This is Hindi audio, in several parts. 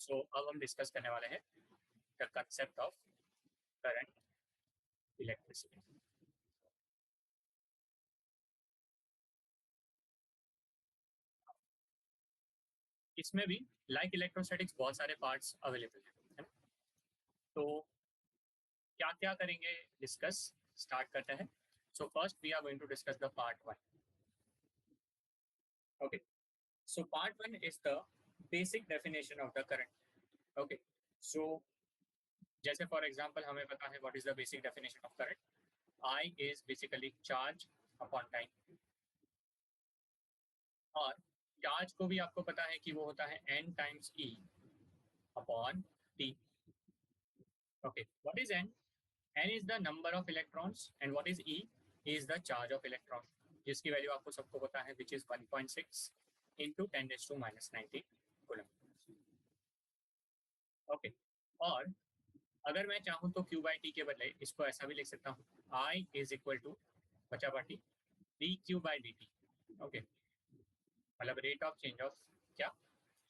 सो अब हम डिस्कस करने वाले हैं the concept of current electricity. इसमें भी लाइक इलेक्ट्रोस्टैटिक्स बहुत सारे पार्ट्स अवेलेबल हैं, है ना? तो क्या क्या करेंगे डिस्कस स्टार्ट करते हैं। So first we are going to discuss the part one. Okay, so part one is the basic definition of the current. Okay, so जैसे फॉर एग्जांपल हमें पता है what is the basic definition of current. I is basically charge upon time, और चार्ज को भी आपको पता है कि वो होता है n times e upon t। Okay, what is n? n is the number of electrons and what is e? Is the charge of electron, जिसकी वैल्यू आपको सबको पता है which is 1.6 into 10⁻⁹ coulomb. Okay, और अगर मैं चाहूँ तो Q बाई टी के बदले इसको ऐसा भी लिख सकता हूँ, I इज इक्वल टू बचा बाटी dQ बाई dt। ओके, मतलब रेट ऑफ चेंज ऑफ क्या,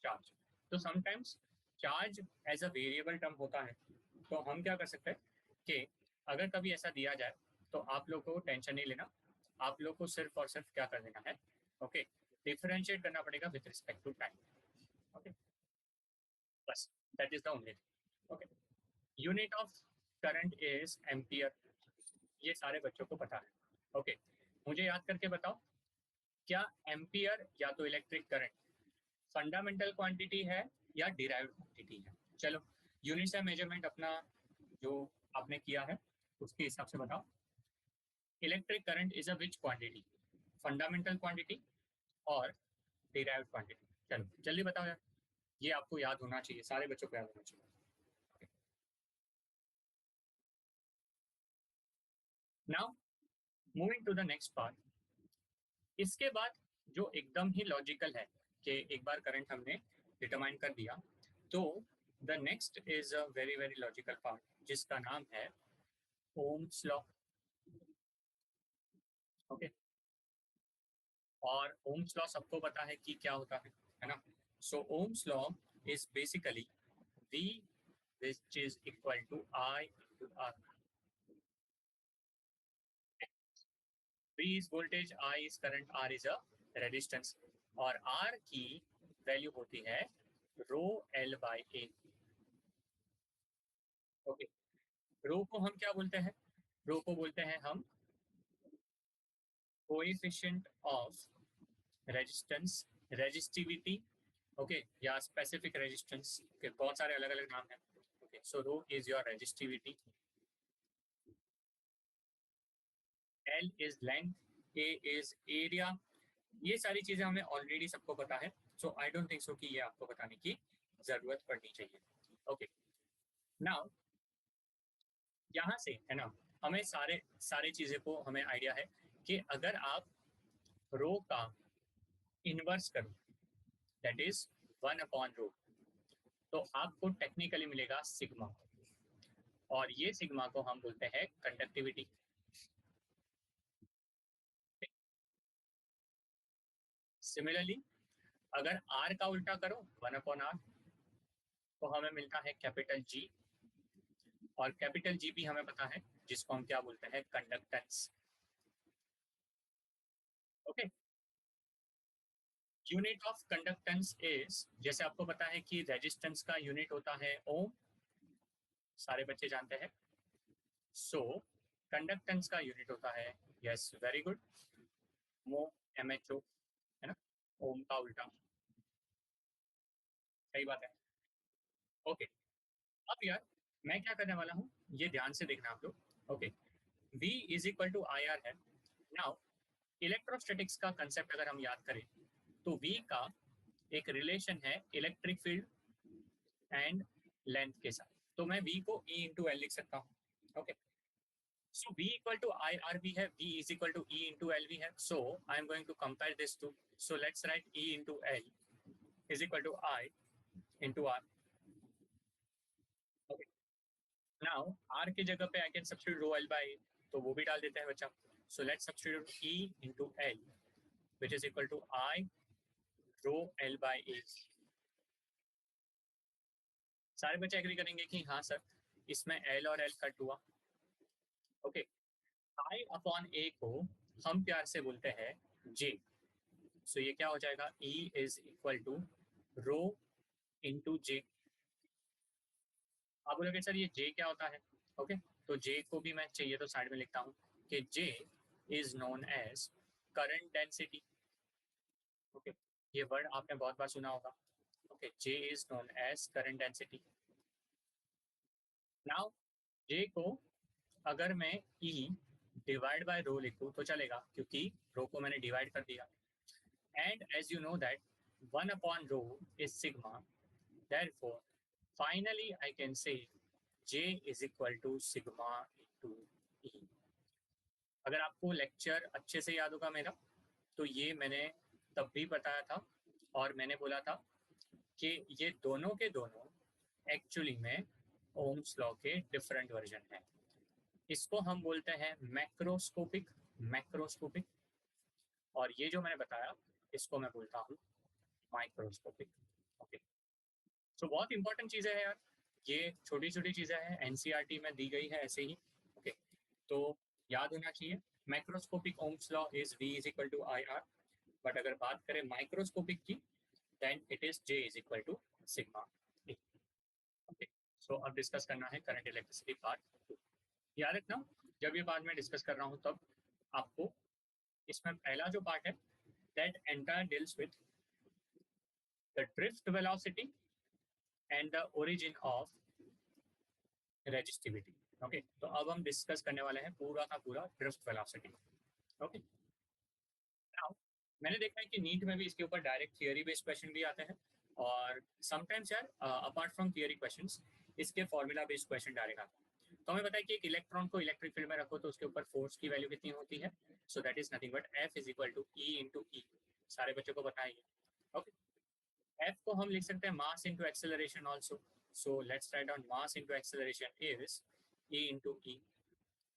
चार्ज। तो sometimes charge as a variable term होता है, तो हम क्या कर सकते हैं कि अगर कभी ऐसा दिया जाए तो आप लोग को टेंशन नहीं लेना, आप लोग को सिर्फ और सिर्फ क्या कर देना है, ओके, डिफरेंशिएट करना पड़ेगा with respect to time. Okay, बस that is the only thing. Okay, unit of current is ampere, ये सारे बच्चों को पता है। ओके, मुझे याद करके बताओ, क्या एम्पियर या तो इलेक्ट्रिक करंट फंडामेंटल क्वांटिटी है या डिराइव्ड क्वांटिटी है? चलो यूनिट्स ऑफ मेजरमेंट अपना जो आपने किया है उसके हिसाब से बताओ, electric current is a which quantity, fundamental quantity और डिराइव्ड क्वांटिटी? चलो जल्दी बताओ यार, ये आपको याद होना चाहिए, सारे बच्चों को याद होना चाहिए। Now moving to the next part. इसके बाद जो एकदम ही लॉजिकल है कि एक बार करंट हमने डिटरमाइन कर दिया, तो the next is a very very logical part जिसका नाम है ओम्स लॉ। ओके, और ओम्स लॉ सबको पता है कि क्या होता है ना? So Ohm's law is basically V which is equal to I into R. V is voltage, I is current, R is a resistance, और R की वैल्यू होती है रो L बाई ए। ओके, रो को हम क्या बोलते हैं? रो को बोलते हैं हम coefficient of resistance, resistivity, okay, या स्पेसिफिक रेजिस्टेंस के बहुत सारे अलग अलग नाम हैं। Okay, so rho is your resistivity, L is length, A is area. ये सारी चीजें हमें ऑलरेडी सबको पता है, so I don't think so कि ये आपको बताने की जरूरत पड़नी चाहिए। ओके, नाउ यहाँ से है ना, हमें सारे सारी चीजें को हमें आइडिया है कि अगर आप रो का इनवर्स करो, दैट इज 1/रो, तो आपको टेक्निकली मिलेगा सिग्मा, और ये सिग्मा को हम बोलते हैं कंडक्टिविटी। सिमिलरली अगर आर का उल्टा करो 1/r, तो हमें मिलता है कैपिटल जी, और कैपिटल जी भी हमें पता है जिसको हम क्या बोलते हैं, conductance. Okay, unit of conductance is, जैसे आपको पता है कि रेजिस्टेंस का यूनिट होता है ओम, सारे बच्चे जानते हैं। सो कंडक्टेंस का यूनिट होता है, यस वेरी गुड, मो, MHO, है ना, ओम का उल्टा, सही बात है। ओके, अब यार मैं क्या करने वाला हूँ, ये ध्यान से देखना आप लोग। Okay, V is equal to IR है। नाउ इलेक्ट्रोस्टैटिक्स का कंसेप्ट अगर हम याद करें, तो V का एक रिलेशन है इलेक्ट्रिक फील्ड एंड लेंथ के साथ, तो मैं V को E इंटू एल लिख सकता हूँ। Okay, so V equal to IR भी है, V is equal to E into L भी है, so I am going to compare this to, so let's write E into L is equal to I into R। Okay, now R की जगह पे I can substitute rho L by, तो वो भी डाल देते हैं बच्चा। So let's substitute E into L which is equal to I rho L by A. सारे बच्चे एग्री करेंगे कि हाँ सर, इसमें एल और एल कट हुआ। ओके, आई अपॉन ए को हम प्यार से बोलते हैं जे। सो ये क्या हो जाएगा, E is equal to rho into J. आप बोलोगे सर ये जे क्या होता है। ओके, तो जे को भी मैं चाहिए तो साइड में लिखता हूँ कि J is known as current density. Okay, ये वर्ड आपने बहुत बार सुना होगा। Okay, J is known as current density. Now J को अगर मैं ई डिवाइड बाय रो लिखूं तो चलेगा, क्योंकि रो को मैंने डिवाइड कर दिया। And as you know that 1 upon rho is sigma, therefore finally I can say J is equal to sigma into E। अगर आपको लेक्चर अच्छे से याद होगा मेरा, तो ये मैंने तब भी बताया था और मैंने बोला था कि ये दोनों के दोनों एक्चुअली में ओम्स लॉ के डिफरेंट वर्जन हैं। इसको हम बोलते हैं मैक्रोस्कोपिक, मैक्रोस्कोपिक, और ये जो मैंने बताया इसको मैं बोलता हूँ माइक्रोस्कोपिक। ओके, सो बहुत इंपॉर्टेंट चीजें हैं यार, ये छोटी छोटी चीजें हैं, एनसीईआरटी में दी गई है ऐसे ही। ओके, तो याद होना चाहिए। Macroscopic Ohm's law is V is equal to I R, but अगर बात करें माइक्रोस्कोपिक की, then it is J is equal to sigma E। Okay, so अब डिस्कस करना है करंट इलेक्ट्रिसिटी पार्ट 2। याद रखना, जब ये पार्ट मैं डिस्कस कर रहा हूँ तब आपको इसमें पहला जो पार्ट है that entire deals with the drift velocity and the origin of resistivity. Okay, तो अब हम डिस्कस करने वाले हैं पूरा का पूरा ड्रिफ्ट वेलोसिटी। ओके, नाउ मैंने देखा है कि नीट में भी इसके ऊपर डायरेक्ट थियरी बेस्ड क्वेश्चन भी आते हैं, और समटाइम्स यार अपार्ट फ्रॉम थियरी क्वेश्चंस इसके फॉर्मूला बेस्ड क्वेश्चन डायरेक्ट आते हैं। तो हमें पता है कि एक इलेक्ट्रॉन को इलेक्ट्रिक फील्ड में रखो तो उसके ऊपर फोर्स की वैल्यू कितनी होती है। So that is nothing but F is equal to E into E. सारे बच्चों को पता है ये। ओके, एफ को हम लिख सकते हैं mass into acceleration also. So let's write down mass into acceleration is E into E.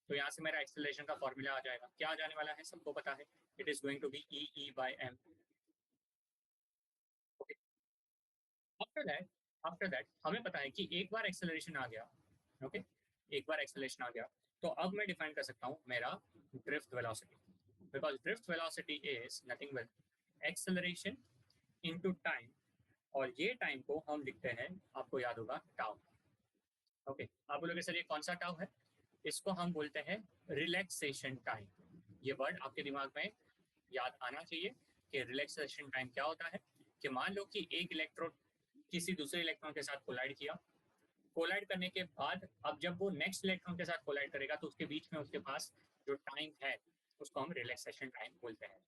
तो यहाँ से मेरा एक्सेलरेशन का फॉर्मूला आ जाएगा, क्या आ जाने वाला है सबको पता है, it is going to be E E by M. Okay, after that हमें पता है कि एक बार एक्सेलरेशन आ गया, ओके okay? एक बार एक्सेलरेशन आ गया तो अब मैं डिफाइन कर सकता हूँ मेरा drift velocity, because drift velocity is nothing but acceleration into time, और ये टाइम को हम लिखते हैं, आपको याद होगा, टाउ। ओके, आप बोलोगे सर ये कौन सा टाउ है, इसको हम बोलते हैं रिलैक्सेशन टाइम। ये वर्ड आपके दिमाग में याद आना चाहिए कि रिलैक्सेशन टाइम क्या होता है। कि मान लो कि एक इलेक्ट्रोड किसी दूसरे इलेक्ट्रॉन के साथ कोलाइड किया, कोलाइड करने के बाद अब जब वो नेक्स्ट इलेक्ट्रॉन के साथ कोलाइड करेगा तो उसके बीच में उसके पास जो टाइम है उसको हम रिलैक्सेशन टाइम बोलते हैं।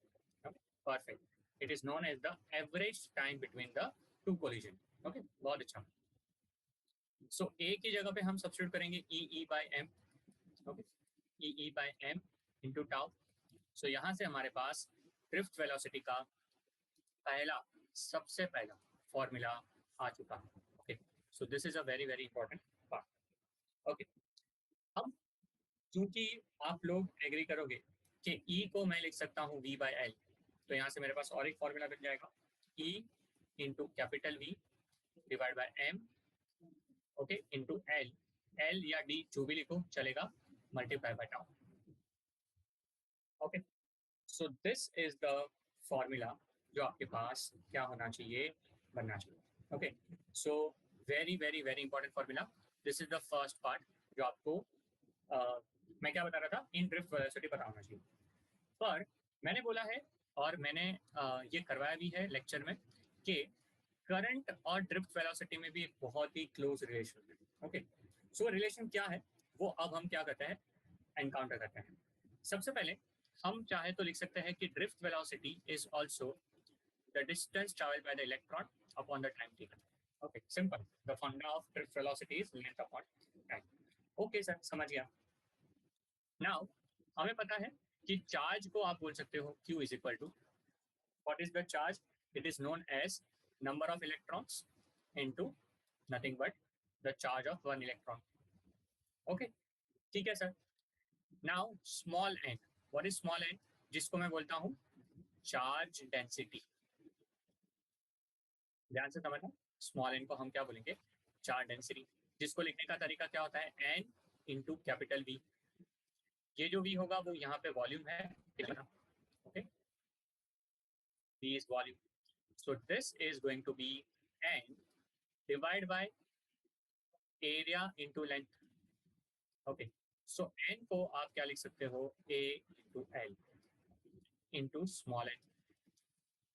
Perfect, it is known as the average time between the two collision. Okay, बहुत अच्छा। सो ए की जगह पे हम सब्स्टिट्यूट करेंगे E E by M. Okay, E E by M into tau. So यहाँ से हमारे पास ड्रिफ्ट वेलोसिटी का पहला, सबसे पहला फॉर्मूला आ चुका है। Okay, so this is a very very important part. Okay, अब चूंकि आप लोग एग्री करोगे कि ई को मैं लिख सकता हूँ वी बाई एल, तो यहाँ से मेरे पास और एक फॉर्मूला बन जाएगा, E into capital V divide by M, okay, into L, L या डी जो भी लिखो चलेगा, multiply by tau. Okay, so this is the formula जो आपके पास क्या होना चाहिए, बनना चाहिए। Okay, so very very very important formula. This is the first part जो आपको मैं क्या बता रहा था, इन ड्रिफ्ट वेलोसिटी पता होना चाहिए। पर मैंने बोला है और मैंने ये करवाया भी है लेक्चर में कि करंट और ड्रिफ्ट वेलोसिटी में भी एक बहुत ही क्लोज रिलेशन है। ओके, सो रिलेशन क्या है वो अब हम क्या करते हैं, एनकाउंटर करते हैं। सबसे पहले हम चाहे तो लिख सकते हैं कि drift velocity is also the distance travelled by the electron upon the time taken. Okay, simple, the funda of drift velocity is length upon time. Okay sir, समझ गया। नाउ हमें पता है कि चार्ज को आप बोल सकते हो Q is equal to, what is the charge, it is known as number of electrons into nothing but the charge of one electron. Okay, ठीक है sir. Now small N, what is small N, जिसको मैं बोलता हूं चार्ज डेंसिटी। ध्यान से समझना, स्मॉल एन को हम क्या बोलेंगे, चार्ज डेंसिटी, जिसको लिखने का तरीका क्या होता है, n इंटू कैपिटल V। ये जो V होगा वो यहाँ पे वॉल्यूम है, okay, V is volume. So this is going to be n divided by area into length. Okay. So n को आप क्या लिख सकते हो, a into l into small n.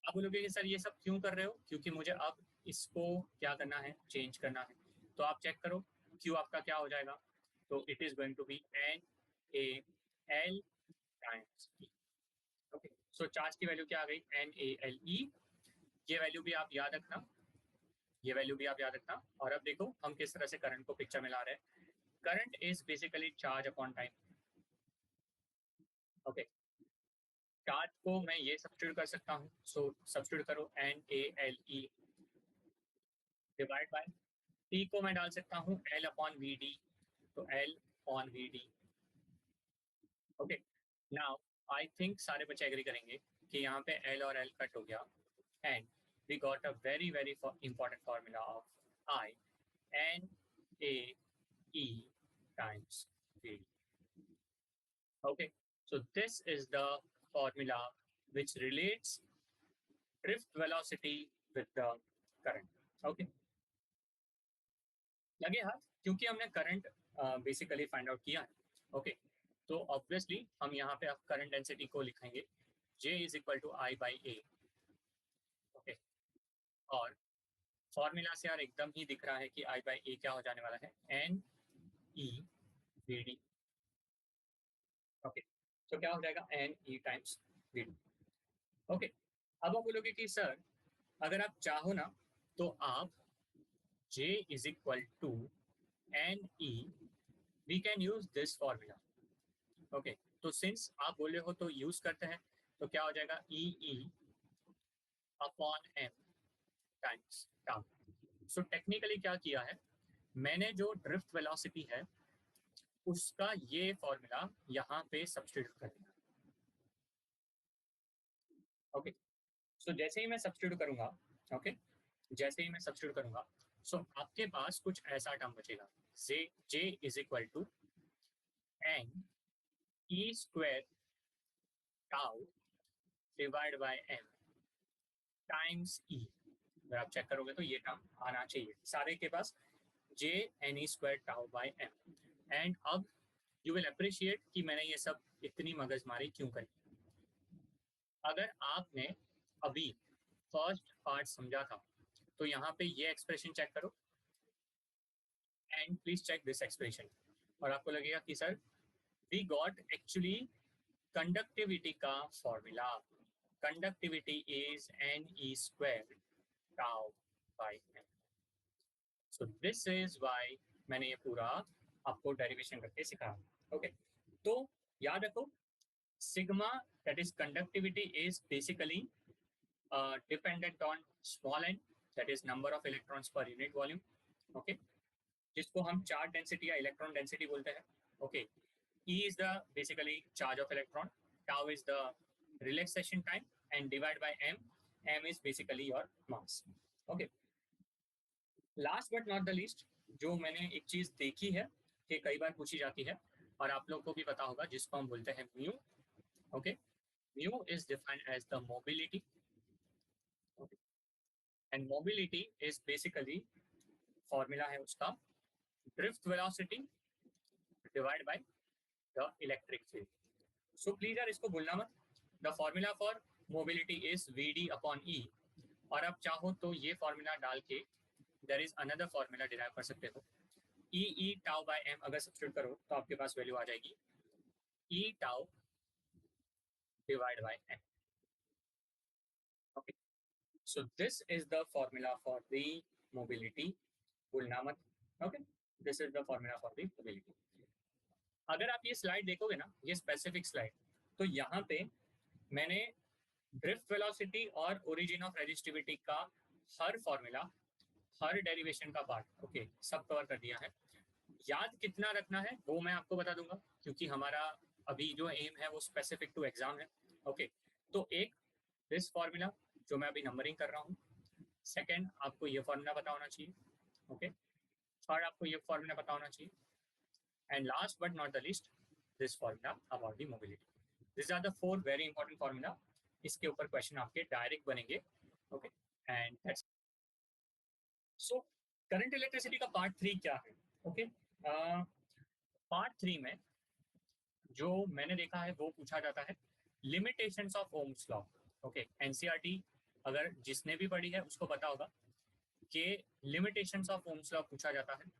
आप बोलोगे कि सर ये सब क्यों कर रहे हो, क्योंकि मुझे अब इसको क्या करना है, चेंज करना है। तो आप चेक करो q आपका क्या हो जाएगा, तो it is going to be n a l times e. Okay, so charge की वैल्यू क्या आ गई, n a l e। ये वैल्यू भी आप याद रखना, ये वैल्यू भी आप याद रखना। और अब देखो हम किस तरह से करंट को पिक्चर में ला रहे हैं। Current is basically charge upon time. Okay, charge को मैं ये सब्स्टिट्यूट कर सकता हूँ, सो सब्स्टिट्यूट करो n a l e divide by t को मैं डाल सकता हूँ l अपॉन वी डी, तो l upon V D. Okay, now I think सारे बच्चे एग्री करेंगे कि यहाँ पे l और l कट हो गया and we got a very very important formula of I n a e times v. Okay, so this is the formula which relates drift velocity with the current. Okay, लगे हाथ, क्योंकि हमने करंट बेसिकली फाइंड आउट किया है। ओके, तो ऑब्वियसली हम यहाँ पे अब करंट डेंसिटी को लिखेंगे J is equal to I by A. Okay, और फॉर्मूला से यार एकदम ही दिख रहा है कि I बाई ए क्या हो जाने वाला है, N E V D। Okay, तो क्या हो जाएगा, N E times V D। Okay, अब आप बोलोगे कि सर अगर आप चाहो ना तो आप J is equal to N E, we can use this formula. Okay, तो सिंस आप बोले हो तो यूज करते हैं, तो क्या हो जाएगा, E E upon M times tau. So technically क्या किया है मैंने, जो ड्रिफ्ट वेलोसिटी है उसका ये फॉर्मूला यहाँ पे सब्स्टिट्यूट कर दिया। ओके, सो जैसे ही मैं सब्स्टिट्यूट करूंगा, ओके, जैसे ही मैं सब्स्टिट्यूट करूंगा, सो आपके पास कुछ ऐसा टर्म बचेगा, J is equal to N E square tau divide by M times E. अगर आप चेक करोगे तो ये टर्म आना चाहिए सारे के पास, J N E square tau by M. And अब यू विल अप्रिशिएट कि मैंने ये सब इतनी मगजमारी क्यों करी। अगर आपने अभी फर्स्ट पार्ट समझा था तो यहाँ पे ये एक्सप्रेशन चेक करो and please check this expression, और आपको लगेगा कि sir we got actually conductivity का formula. Conductivity is N E square tau by M. So this is why मैंने ये पूरा आपको डेरिवेशन करके सिखाया। ओके, तो याद रखो sigma that is conductivity is basically dependent on small N that is number of electrons per unit volume. Okay, जिसको हम चार्ज डेंसिटी या इलेक्ट्रॉन डेंसिटी बोलते हैं। Okay, E is the basically charge of electron, tau is the relaxation time, and divide by m. M is basically your mass. Okay. Last but not the least, जो मैंने एक चीज देखी है कि कई बार पूछी जाती है और आप लोग को भी पता होगा, जिसको हम बोलते हैं mu. Okay, mu is defined as the mobility, and mobility is basically formula है उसका drift velocity divide by the electric field. So please यार इसको भूलना मत, the formula for mobility is V D upon E. और आप चाहो तो ये फॉर्मूला डाल के there is another formula derive कर सकते हो, E E tau by M. अगर सब्स्टिट्यूट करो तो आपके पास वैल्यू आ जाएगी E tau divide by M. Okay, so this is the formula for the mobility, भूलना मत। Okay, this is the formula for the mobility. अगर आप ये स्लाइड देखोगे ना, ये स्पेसिफिक स्लाइड, तो यहाँ पे मैंने ड्रिफ्ट वेलोसिटी और ओरिजिन ऑफ रेजिस्टिविटी का हर फॉर्मूला, हर डेरिवेशन का पार्ट, ओके, सब कवर कर दिया है। याद कितना रखना है वो मैं आपको बता दूंगा, क्योंकि हमारा अभी जो एम है वो स्पेसिफिक टू एग्जाम है। ओके, तो एक दिस फॉर्मूला जो मैं अभी नंबरिंग कर रहा हूँ, सेकेंड आपको ये फॉर्मूला पता होना चाहिए। ओके, थर्ड आपको ये फॉर्मूला पता होना चाहिए, and last but not the least this formula about the mobility. This are the four very important formula. इसके ऊपर क्वेश्चन आपके डायरेक्ट बनेंगे. Okay, and that's so. Current electricity का पार्ट 3 क्या है? ओके, पार्ट 3 में जो मैंने देखा है वो पूछा जाता है limitations of Ohm's law. Okay, NCERT अगर जिसने भी पढ़ी है उसको पता होगा कि लिमिटेशंस ऑफ ओम्स लॉ पूछा जाता है.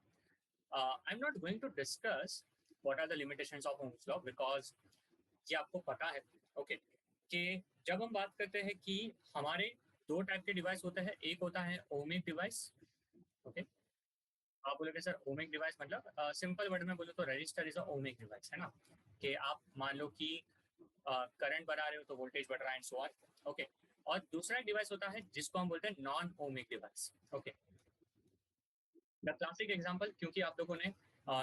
I am not going to discuss what are the limitations of Ohm's law because ये आपको पता है. ओके, कि जब हम बात करते हैं कि हमारे दो टाइप के डिवाइस होते हैं, एक होता है ओमिक डिवाइस. ओके, आप बोलोगे सर ओमिक डिवाइस मतलब सिंपल वर्ड में बोलो तो register is a ohmic device, है ना. कि आप मान लो कि करंट बढ़ा रहे हो तो वोल्टेज बढ़ रहा है एंड सो ऑन. ओके, और दूसरा एक डिवाइस होता है जिसको हम बोलते हैं non ohmic device. Okay, the classic example, क्योंकि आप लोगों ने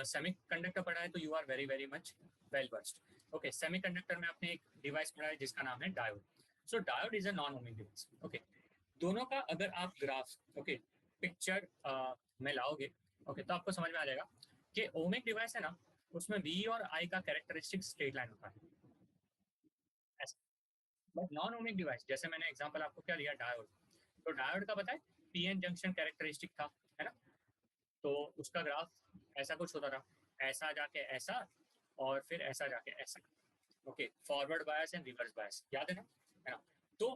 सेमीकंडक्टर पढ़ा है तो you are very very much well versed. Okay, semiconductor में आपने एक डिवाइस पढ़ा है जिसका नाम है diode. So diode is a non ohmic device. Okay, दोनों का अगर आप ग्राफ ओके पिक्चर में लाओगे ओके तो आपको समझ में आ जाएगा कि ओमिक डिवाइस है ना, उसमें वी और आई का कैरेक्टरिस्टिक स्ट्रेट लाइन होता है. बट नॉन ओमिक डिवाइस जैसे मैंने एग्जांपल आपको क्या दिया, डायोड. तो डायोड का पता है पीएन जंक्शन कैरेक्टरिस्टिक था, है ना. तो उसका ग्राफ ऐसा कुछ होता था, ऐसा जाके ऐसा और फिर ऐसा जाके ऐसा. Okay, forward bias and reverse bias, याद है ना. तो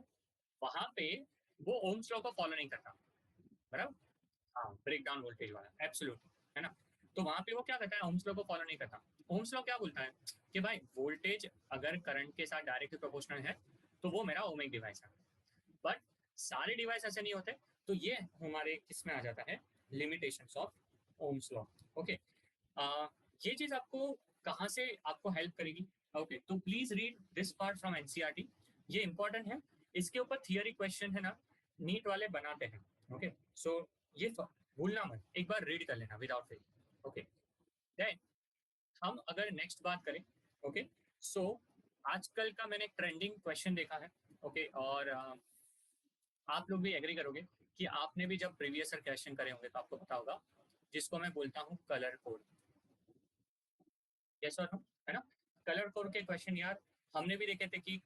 वहां पे वो ओम्स लॉ को फॉलो नहीं करता, बराबर. हाँ, ब्रेक डाउन वोल्टेज वाला एब्सोल्यूट, है ना. तो वहां पे वो क्या करता है, ओम्स लॉ को फॉलो नहीं करता. ओम्स लॉ क्या बोलता है कि भाई वोल्टेज अगर करंट के साथ डायरेक्टली प्रोपोर्शनल है तो वो मेरा ओमिक डिवाइस है. बट सारे डिवाइस ऐसे नहीं होते. तो ये हमारे किस में आ जाता है, limitations of Ohm's law. Okay, ये चीज आपको कहाँ से आपको हेल्प करेगी. ओके, तो please read this part from NCERT. ये इंपॉर्टेंट है. इसके ऊपर थियरी क्वेश्चन है ना, नीट वाले बनाते हैं. ओके, सो ये भूलना मत, एक बार रीड कर लेना विदाउट फेल. ओके, देन हम अगर नेक्स्ट बात करें. ओके, सो आजकल का मैंने ट्रेंडिंग क्वेश्चन देखा है. ओके, और आप लोग भी एग्री करोगे कि आपने भी जब प्रीवियस ईयर क्वेश्चन करे होंगे तो आपको पता होगा जिसको मैं बोलता हूँ कलर कोड. यस और नो, है ना. कलर कोड के क्वेश्चन यार हमने भी देखे थे कि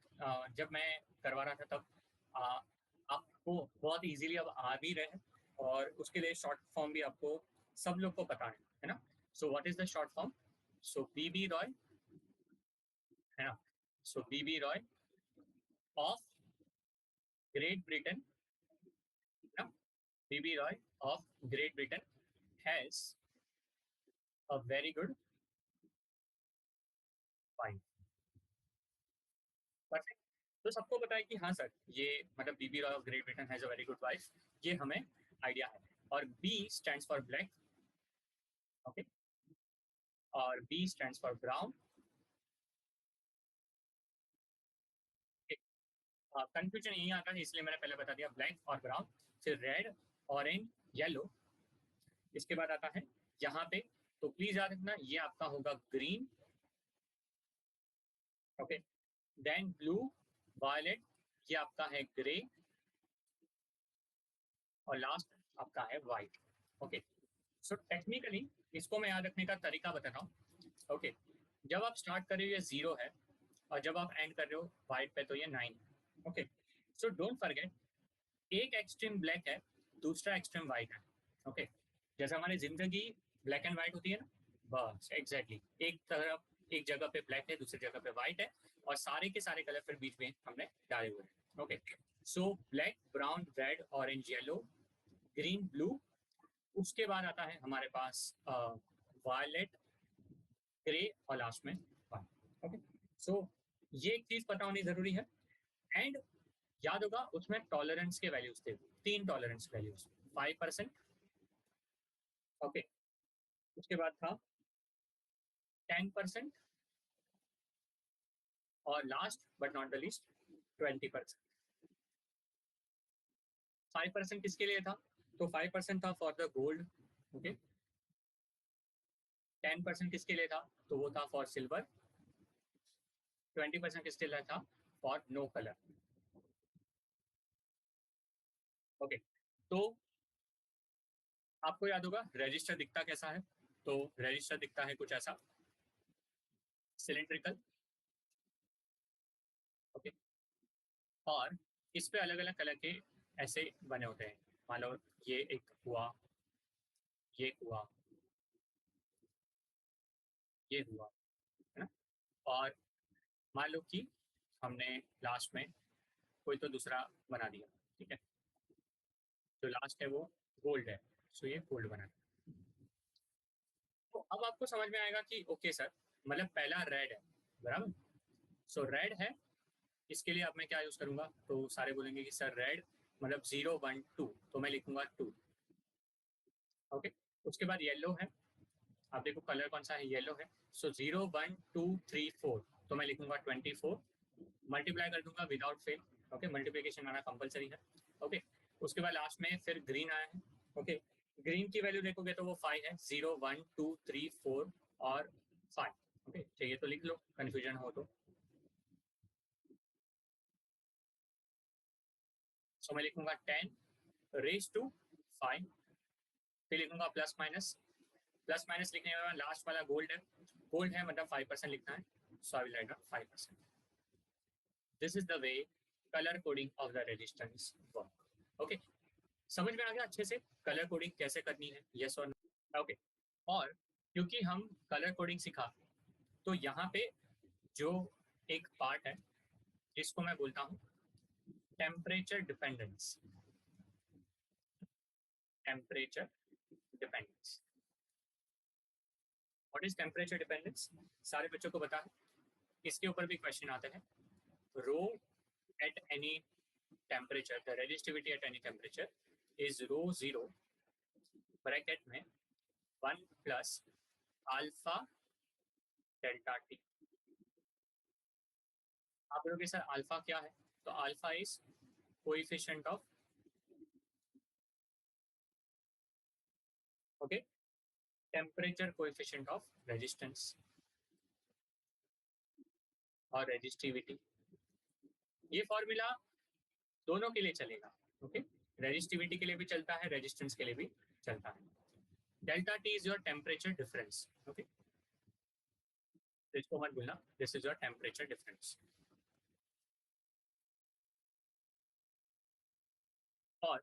जब मैं करवा रहा था तब आ, आपको बहुत इजीली अब आ भी रहे हैं. और उसके लिए शॉर्ट फॉर्म भी आपको सब लोग को पता है ना. So what is the short form. So BB Roy, है ना. So BB Roy of Great Britain, है ना. BB Roy of Great Britain has a very good wife. Perfect. तो सबको पता है कि हाँ सर ये मतलब BB Roy of Great Britain has a very good wife, ये हमें आइडिया है. और B stands for black. Okay, और B stands for brown. Confusion यही आता है इसलिए मैंने पहले बता दिया ब्लैक और ब्राउन. फिर रेड, ऑरेंज, येलो. इसके बाद आता है यहाँ पे, तो प्लीज याद रखना ये आपका होगा green. Okay, then blue, violet, ये आपका है ग्रे, और लास्ट आपका है व्हाइट. ओके, सो टेक्निकली इसको मैं याद रखने का तरीका बताता हूँ. ओके, जब आप स्टार्ट कर रहे हो ये 0 है, और जब आप एंड कर रहे हो व्हाइट पे तो ये 9 है. ओके, सो डोंट फॉरगेट एक एक्सट्रीम ब्लैक है, दूसरा एक्सट्रीम व्हाइट है. ओके, जैसे हमारी जिंदगी ब्लैक एंड व्हाइट होती है ना, बस एग्जैक्टली एक तरफ एक जगह पे ब्लैक है, दूसरी जगह पे व्हाइट है, और सारे के सारे कलर फिर बीच में हमने डाले हुए हैं. Okay, so black, brown, red, orange, yellow, green, blue. उसके बाद आता है हमारे पास वायलेट, ग्रे, और लास्ट में व्हाइट. ओके, सो ये एक चीज पता होनी जरूरी है. एंड याद होगा उसमें टॉलरेंस के वैल्यूज थे, 3 टॉलरेंस वैल्यूज, 5%. ओके, उसके बाद था 10%, और last but not the least 20%. 5% किसके लिए था, तो 5% था फॉर द गोल्ड. ओके, 10% किसके लिए था, तो वो था फॉर सिल्वर. 20% किसके लिए था, फॉर नो कलर. ओके, तो आपको याद होगा रजिस्टर दिखता कैसा है, तो रजिस्टर दिखता है कुछ ऐसा, सिलिंड्रिकल, ओके, और इस पे अलग अलग कलर के ऐसे बने होते हैं। मान लो ये एक हुआ, ये हुआ, ये हुआ, है ना। और मान लो कि हमने लास्ट में कोई तो दूसरा बना दिया, ठीक है, जो लास्ट है वो गोल्ड है, सो ये गोल्ड बना। तो अब आपको समझ में आएगा कि ओके सर, मतलब पहला रेड है, बराबर, सो रेड है, इसके लिए अब मैं क्या यूज करूंगा, तो सारे बोलेंगे कि सर रेड मतलब 0 1 2, तो मैं लिखूंगा 2, ओके। उसके बाद येलो है, आप देखो कलर कौन सा है, येलो है, सो 0 1 2 3 4, तो मैं लिखूंगा 24, मल्टीप्लाई कर दूंगा विदाउट फेल, ओके, मल्टीप्लीकेशन आना कंपलसरी है, ओके। उसके बाद लास्ट में फिर ग्रीन आया है, ओके, ग्रीन की वैल्यू देखोगे तो वो 5 है, 0 1 2 3 4 और 5, ओके, चाहिए तो लिख लो, कंफ्यूजन हो तो। सो मैं लिखूंगा 10 raised to 5, फिर लिखूंगा प्लस माइनस, प्लस माइनस लिखने के बाद लास्ट वाला गोल्ड है, गोल्ड है मतलब 5% लिखना है, so I will write 5%। This is the way colour coding of the resistance work, okay. समझ में आ गया अच्छे से कलर कोडिंग कैसे करनी है, यस और नो, ओके। और क्योंकि हम कलर कोडिंग सिखा, तो यहाँ पे जो एक पार्ट है जिसको मैं बोलता हूँ temperature dependence, temperature dependence. What is temperature dependence, सारे बच्चों को पता है, इसके ऊपर भी क्वेश्चन आते हैं। Rho at any temperature, the resistivity at any temperature is ρ0 bracket में 1 प्लस अल्फा डेल्टा टी। आप बोलोगे सर अल्फा क्या है, तो alpha is coefficient of, okay, temperature coefficient of resistance और रेजिस्टिविटी। ये फॉर्मूला दोनों के लिए चलेगा, ओके, रेजिस्टिविटी के लिए भी चलता है, रेजिस्टेंस के लिए भी चलता है। Delta T is your temperature difference, okay, इसको मत भूलना, this is your temperature difference. और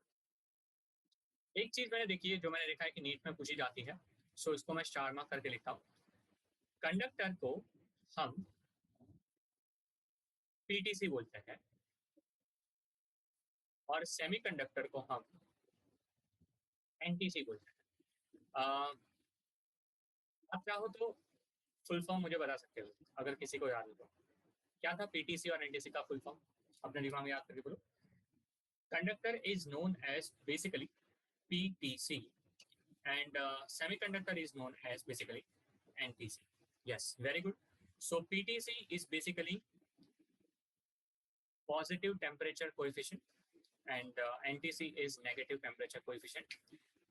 एक चीज मैंने देखी है, जो मैंने देखा है कि नीट में पूछी जाती है, सो इसको मैं स्टार मार्क करके लिखता हूँ। कंडक्टर को हम पीटीसी बोलते हैं और सेमीकंडक्टर को हम एनटीसी बोलते हैं। आप चाहो तो फुल फॉर्म मुझे बता सकते हो, अगर किसी को याद हो तो। क्या था पीटीसी और एनटीसी का फुल फॉर्म, अपने दिमाग में याद करके बोलो। Conductor is known as basically PTC and semiconductor is known as basically NTC. Yes, very good. So PTC is basically positive temperature coefficient and NTC is negative temperature coefficient.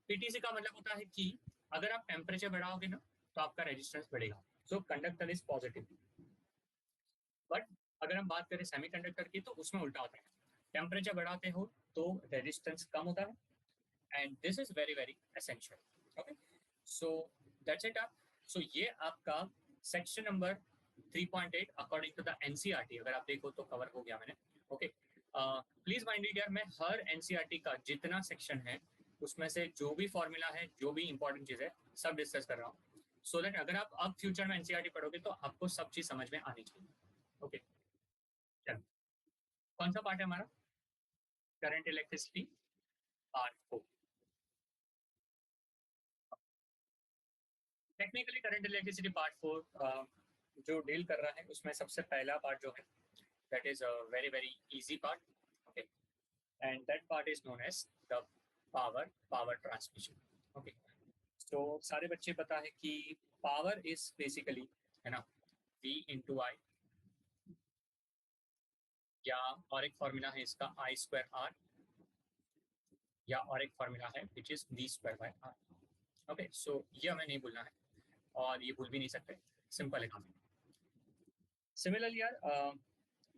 PTC का मतलब होता है कि अगर आप टेम्परेचर बढ़ाओगे ना तो आपका रेजिस्टेंस बढ़ेगा, सो कंडक्टर इज पॉजिटिव। बट अगर हम बात करें सेमीकंडक्टर की तो उसमें उल्टा होता है, टेम्परेचर बढ़ाते हो तो रेजिस्टेंस कम होता है, and this is very very essential, okay. So that's it आप, सो ये आपका section number 3.8 according to the NCERT, अगर आप देखो तो कवर हो गया मैंने, ओके। प्लीज माइंड इट यार, मैं हर एनसीईआरटी का जितना सेक्शन है उसमें से जो भी फॉर्मूला है, जो भी इंपॉर्टेंट चीज है, सब डिस्कस कर रहा हूँ, सो दैट अगर आप अब फ्यूचर में एनसीईआरटी पढ़ोगे तो आपको सब चीज समझ में आनी चाहिए, ओके। चलो, कौन सा पार्ट है हमारा, current electricity part 4। Technically current electricity part 4 जो डील कर रहा है उसमें सबसे पहला पार्ट जो है that is a very very easy part, okay, and that part is known as the power transmission, okay. तो सारे बच्चे पता है कि पावर इज बेसिकली, है ना, V इंटू आई, या और एक फॉर्मूला है इसका I²R, या और एक फॉर्मूला है विच इज V²/R, ओके। सो ये हमें नहीं भूलना है और ये भूल भी नहीं सकते, सिंपल है काफी। सिमिलरली यार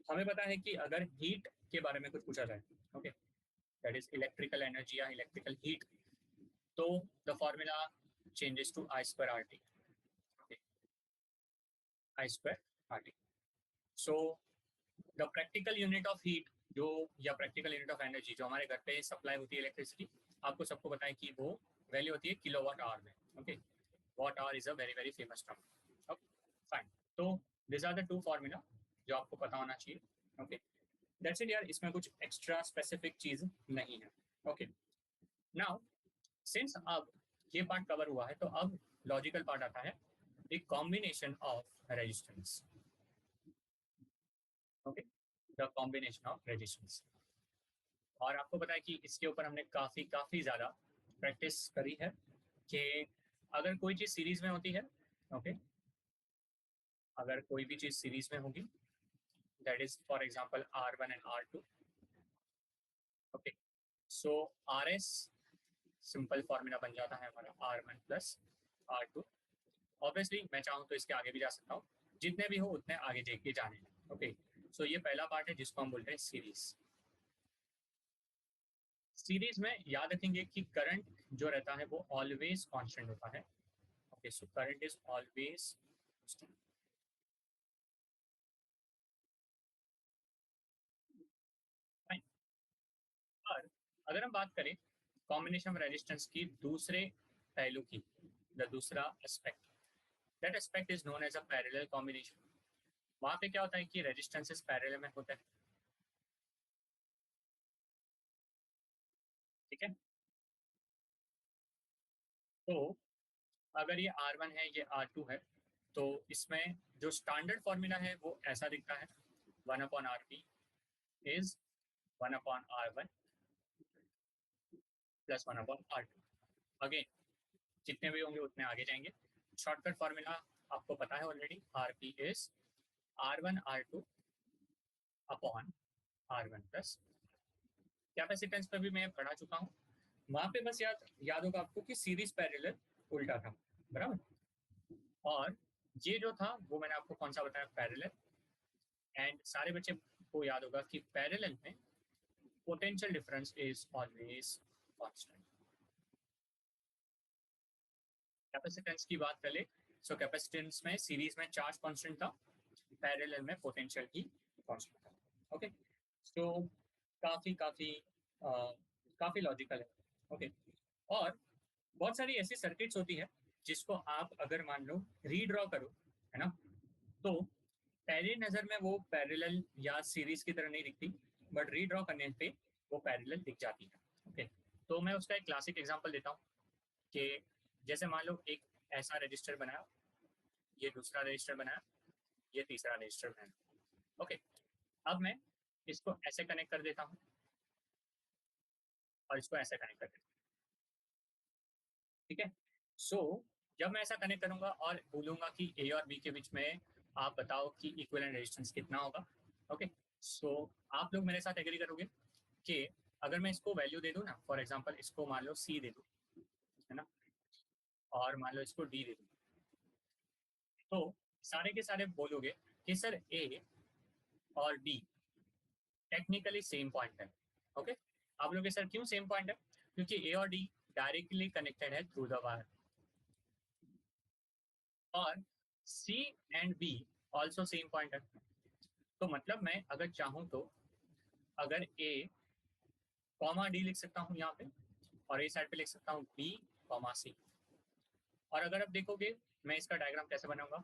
हमें पता है कि अगर हीट के बारे में कुछ पूछा जाए, okay, that is electrical energy या इलेक्ट्रिकल हीट, तो the formula changes to I square RT. Okay, I square RT. So the practical unit of heat जो या practical unit of energy जो हमारे घर पे सप्लाई होती है इलेक्ट्रिसिटी, आपको सबको पता है कि वो वैल्यू होती है किलोवाट आवर में. Okay, watt hour is a very very famous term. Okay, fine. तो this are the two formula जो आपको पता होना चाहिए. ओके, दैट्स इट यार, इसमें कुछ एक्स्ट्रा स्पेसिफिक चीज नहीं है. ओके, नाउ सिंस अब ये पार्ट कवर हुआ है, तो अब लॉजिकल पार्ट आता है, एक combination of resistance. Okay, the combination of resistance. और आपको पता है कि इसके ऊपर हमने काफी काफी ज्यादा प्रैक्टिस करी है कि अगर कोई चीज सीरीज में होती है, ओके, अगर कोई भी चीज सीरीज में होगी, that is for example R1 and R2. Okay, so RS simple formula बन जाता है हमारा R1 प्लस R2. ऑब्वियसली मैं चाहूँ तो इसके आगे भी जा सकता हूँ, जितने भी हो उतने आगे देख के जाने हैं. ओके, सो ये पहला पार्ट है जिसको हम बोलते हैं सीरीज. सीरीज में याद रखेंगे कि करंट जो रहता है वो ऑलवेज कांस्टेंट होता है. Okay, so current is always constant. और अगर हम बात करें कॉम्बिनेशन रेजिस्टेंस की दूसरे पहलू की, द दूसरा aspect, that aspect is known as a parallel combination. वहां पे क्या होता है कि रेजिस्टेंसेस पैरेलल में होते हैं. ठीक है, तो अगर ये R1 है, ये R2 है, तो इसमें जो स्टैंडर्ड फॉर्मूला है वो ऐसा दिखता है, 1/RP is 1/R1 plus 1/R2. Again जितने भी होंगे उतने आगे जाएंगे. शॉर्टकट फॉर्मूला आपको पता है already, RP is R1/R2 upon R1 plus. Capacitance पर भी मैं पढ़ा चुका हूँ, वहां पे बस याद होगा आपको कि सीरीज पैरेलल उल्टा था, बराबर. और ये जो था वो मैंने आपको कौन सा बताया, पैरेलल. एंड सारे बच्चे को याद होगा कि पैरेलल में potential difference is always constant. Capacitance की बात करें, सो कैपेसिटेंस में सीरीज में चार्ज कांस्टेंट था, पैरेलल में पोटेंशियल ही कांस्टेंट था. ओके, सो काफी काफी काफी लॉजिकल है. ओके, और बहुत सारी ऐसी सर्किट्स होती है जिसको आप अगर मान लो रीड्रॉ करो, है ना, तो पहली नजर में वो पैरेलल या सीरीज की तरह नहीं दिखती, बट रीड्रॉ करने पे वो पैरेलल दिख जाती है. ओके, तो मैं उसका एक क्लासिक एग्जांपल देता हूँ कि जैसे मान लो एक ऐसा रजिस्टर बनाया, ये दूसरा रजिस्टर बनाया, ये तीसरा रजिस्टर बनाया. ओके, अब मैं इसको ऐसे कनेक्ट कर देता हूँ और इसको ऐसे कनेक्ट कर देता हूँ. ठीक है, सो जब मैं ऐसा कनेक्ट करूंगा और बोलूंगा कि ए और बी के बीच में आप बताओ कि इक्विवेलेंट रेजिस्टेंस कितना होगा. ओके, सो आप लोग मेरे साथ एग्री करोगे कि अगर मैं इसको वैल्यू दे दूं ना, फॉर एग्जांपल इसको मान लो सी दे दूं, है ना, और मान लो इसको डी दे दूं, तो सारे के सारे बोलोगे कि सर ए और डी टेक्निकली सेम पॉइंट है. ओके, आप लोग सर क्यों सेम पॉइंट है, क्योंकि ए और डी डायरेक्टली कनेक्टेड है थ्रू द वायर, और C and B also same point है. तो मतलब मैं अगर चाहूँ तो अगर ए कॉमा डी लिख सकता हूँ यहाँ पे, और ए साइड पे लिख सकता हूँ बी कॉमा सी. और अगर आप देखोगे मैं इसका डायग्राम कैसे बनाऊंगा,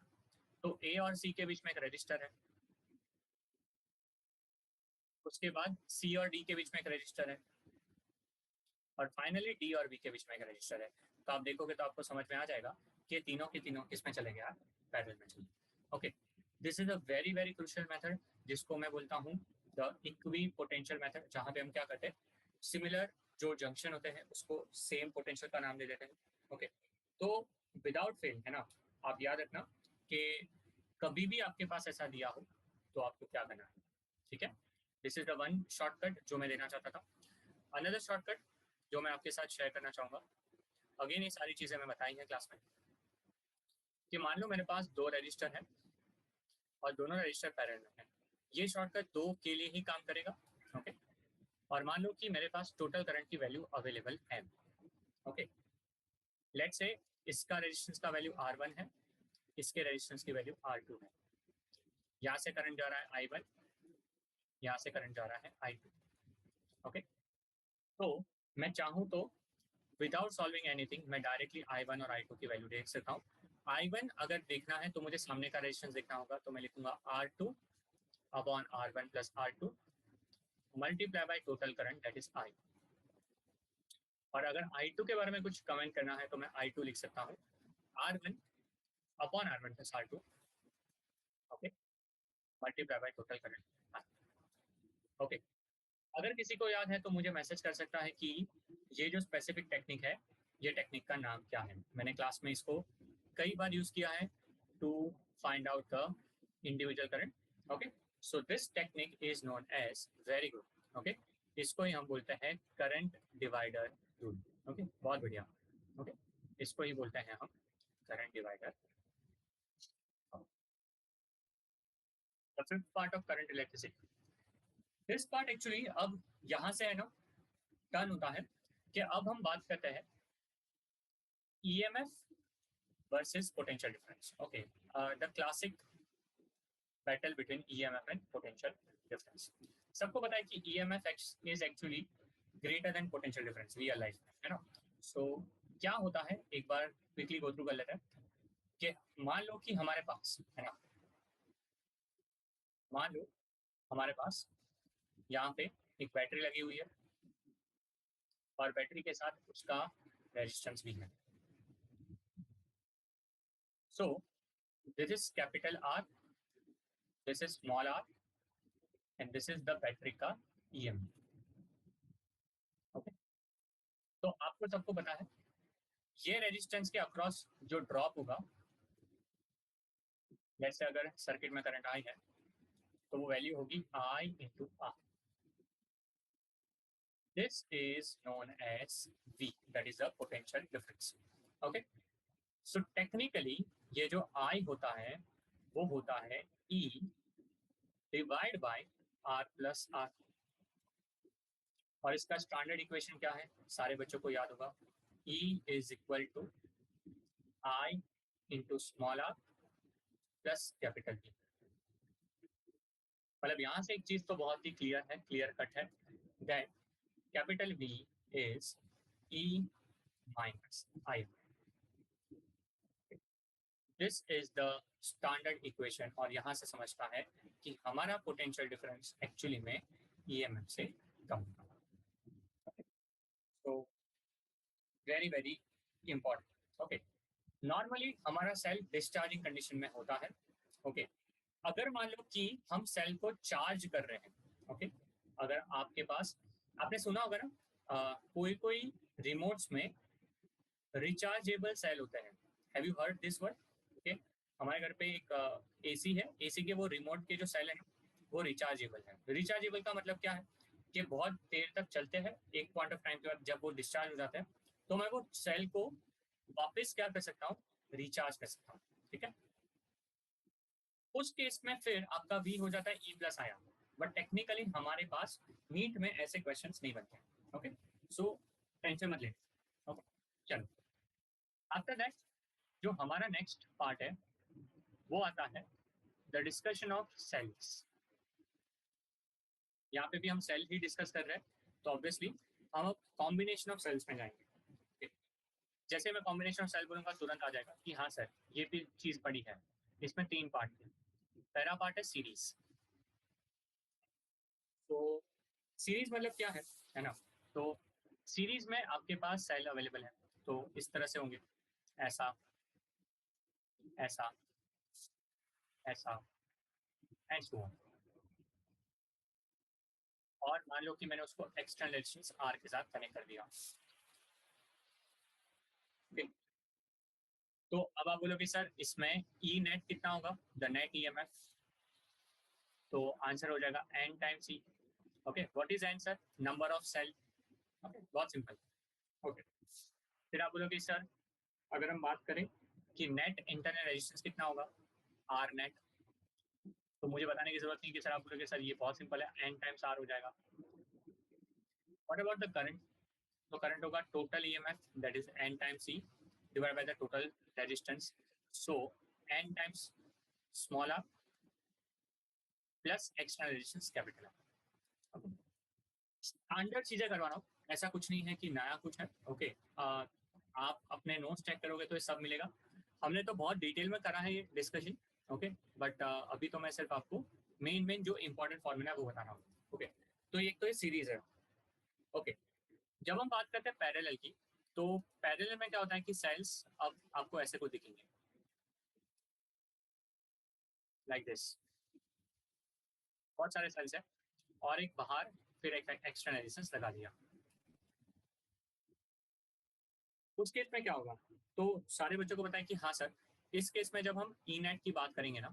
तो ए और सी के बीच में एक रजिस्टर है, उसके बाद सी और डी के बीच में एक रजिस्टर है, और फाइनली डी और बी के बीच में एक रजिस्टर है. तो आप देखोगे तो आपको समझ में आ जाएगा कि तीनों के तीनों किसमें चलेंगे यार, पैरेलल में चलेंगे. Okay, this is a very very crucial method जिसको मैं बोलता हूँ द इक्वी पोटेंशियल मेथड, जहाँ पे हम क्या करते हैं, सिमिलर जो जंक्शन होते हैं उसको सेम पोटेंशियल का नाम दे देते हैं. ओके, तो विदाउट फेल, है ना, आप याद रखना कि कभी भी आपके पास ऐसा दिया हो तो आपको क्या करना है. ठीक है, this is the one shortcut जो मैं देना चाहता था. अनदर शॉर्टकट जो मैं आपके साथ शेयर करना चाहूंगा, अगेन ये सारी चीजें मैं बताई हैं क्लास में, कि मान लो मेरे पास दो रजिस्टर हैं और दोनों रजिस्टर पैरेलल में हैं. ये शॉर्टकट दो के लिए ही काम करेगा. ओके, और मान लो कि मेरे पास टोटल करंट की वैल्यू अवेलेबल है. ओके, लेट्स से इसका रेजिस्टेंस का वैल्यू R1 है, इसके रेजिस्टेंस की वैल्यू R2 है। यहाँ से करंट जा रहा है I1, यहाँ से करंट जा रहा है I2। ओके, तो मैं चाहूँ तो विदाउट सॉल्विंग एनीथिंग मैं डायरेक्टली I1 और I2 की वैल्यू देख सकता हूँ। I1 अगर देखना है तो मुझे सामने का रेजिस्टेंस देखना होगा, तो मैं लिखूंगा R2 upon R1 plus R2 multiply by total current that is I। और अगर I2 के बारे में कुछ कमेंट करना है तो मैं I2 लिख सकता हूँ R1 upon R1 plus R2, okay, multiply by total current. Okay, अगर किसी को याद है तो मुझे मैसेज कर सकता है कि ये जो स्पेसिफिक टेक्निक है, ये टेक्निक का नाम क्या है। मैंने क्लास में इसको कई बार यूज किया है to find out the individual current. Okay, so this technique is known as, very good, okay, इसको ही हम बोलते हैं करंट डिवाइडर रूल। ओके, बहुत बढ़िया। ओके, इसको ही बोलते हैं हम current divider. The fifth part of current electricity, this part actually अब यहाँ से है ना टर्न होता है कि अब हम बात करते हैं EMF versus potential difference. Okay, the classic battle between EMF and potential difference. सबको पता है कि EMF is actually greater than potential difference real life में, है ना। So क्या होता है, एक बार क्विकली गो थ्रू कर लेते हैं कि मान लो कि हमारे पास है ना, मान लो हमारे पास यहाँ पे एक बैटरी लगी हुई है और बैटरी के साथ उसका रेजिस्टेंस भी है। So this is capital R, this is small r, and this is the battery का EMF। ओके, तो आपको सबको पता है ये रेजिस्टेंस के अक्रॉस जो ड्रॉप होगा, जैसे अगर सर्किट में करंट आई है तो वो वैल्यू होगी I into R. This is known as V, that is the potential difference. Okay, so technically ये जो I होता है वो होता है E divide by R plus R. और इसका स्टैंडर्ड इक्वेशन क्या है, सारे बच्चों को याद होगा, E is equal to I into small r plus capital V। मतलब यहाँ से एक चीज तो बहुत ही क्लियर है, क्लियर कट है, that capital V is E minus I। This is the standard equation, और यहाँ से समझता है कि हमारा पोटेंशियल डिफरेंस एक्चुअली में EMF से कम होगा। तो very very important. Okay, normally हमारा सेल डिस्चार्जिंग कंडीशन में होता है। ओके, अगर मान लो कि हम सेल को चार्ज कर रहे हैं, ओके, अगर आपके पास, आपने सुना होगा ना, कोई कोई रिमोट्स में रिचार्जेबल सेल होते हैं। Have you heard this word? Okay, हमारे घर पे एक एसी है, एसी के वो रिमोट के जो सेल है ना वो रिचार्जेबल है। रिचार्जेबल का मतलब क्या है कि बहुत देर तक चलते हैं, एक पॉइंट ऑफ टाइम के बाद जब वो डिस्चार्ज हो जाते हैं तो मैं वो सेल को वापस क्या कर सकता हूँ, रिचार्ज कर सकता हूँ। ठीक है, उस केस में फिर आपका V हो जाता है E प्लस आया। बट टेक्निकली हमारे पास नीट में ऐसे क्वेश्चंस नहीं बनते। ओके, सो टेंशन मत ले। ओके, चलो, आफ्टर दैट जो हमारा नेक्स्ट पार्ट है वो आता है द डिस्कशन ऑफ सेल्स। यहाँ पे भी हम सेल ही डिस्कस कर रहे हैं, तो ऑब्वियसली हम अब कॉम्बिनेशन ऑफ सेल्स में जाएंगे। okay? जैसे मैं कॉम्बिनेशन ऑफ सेल बोलूंगा तुरंत आ जाएगा कि हाँ सर ये भी चीज पड़ी है। इसमें तीन पार्ट है। पहला पार्ट है सीरीज। तो सीरीज मतलब क्या है ना, तो सीरीज में आपके पास सेल अवेलेबल है तो इस तरह से होंगे, ऐसा ऐसा ऐसा एंड सो ऑन। और मान लो कि मैंने उसको एक्सटर्नल रेजिस्टेंस आर के साथ कनेक्ट कर दिया। okay? तो अब आप बोलोगे सर इसमें ई नेट कितना होगा, द नेट EMF, तो आंसर हो जाएगा N times C. Okay, what is N sir, number of cell. Okay, बहुत सिंपल। ओके, फिर आप बोलोगे सर अगर हम बात करें कि नेट इंटरनल रेजिस्टेंस कितना होगा, आर नेट, तो मुझे बताने की जरूरत नहीं कि सर आप बोलोगे सर ये बहुत सिंपल है, एन टाइम्स आर हो जाएगा। व्हाट अबाउट द करंट, तो करंट होगा total EMF that is N times C divided by the total resistance. So n times small r plus external resistance capital R. Standard चीजें करवा रहा हूँ, ऐसा कुछ नहीं है कि नया कुछ है. ओके, आप अपने नोट्स चेक करोगे तो ये सब मिलेगा. हमने तो बहुत डिटेल में करा है ये डिस्कशन. ओके, बट अभी तो मैं सिर्फ आपको मेन जो इंपॉर्टेंट फॉर्मूला है वो बता रहा हूँ. ओके, तो एक तो ये सीरीज है. ओके, जब हम बात करते हैं पैरेलल की, तो पैरेलल में क्या होता है कि सेल्स अब आपको ऐसे को दिखेंगे लाइक दिस. बहुत सारे सेल्स है और एक बाहर फिर एक एक्सटर्नल रेजिस्टेंस लगा दिया. उस केस में क्या होगा, तो सारे बच्चों को बताएं कि हाँ सर, इस केस में जब हम ई नेट की बात करेंगे ना,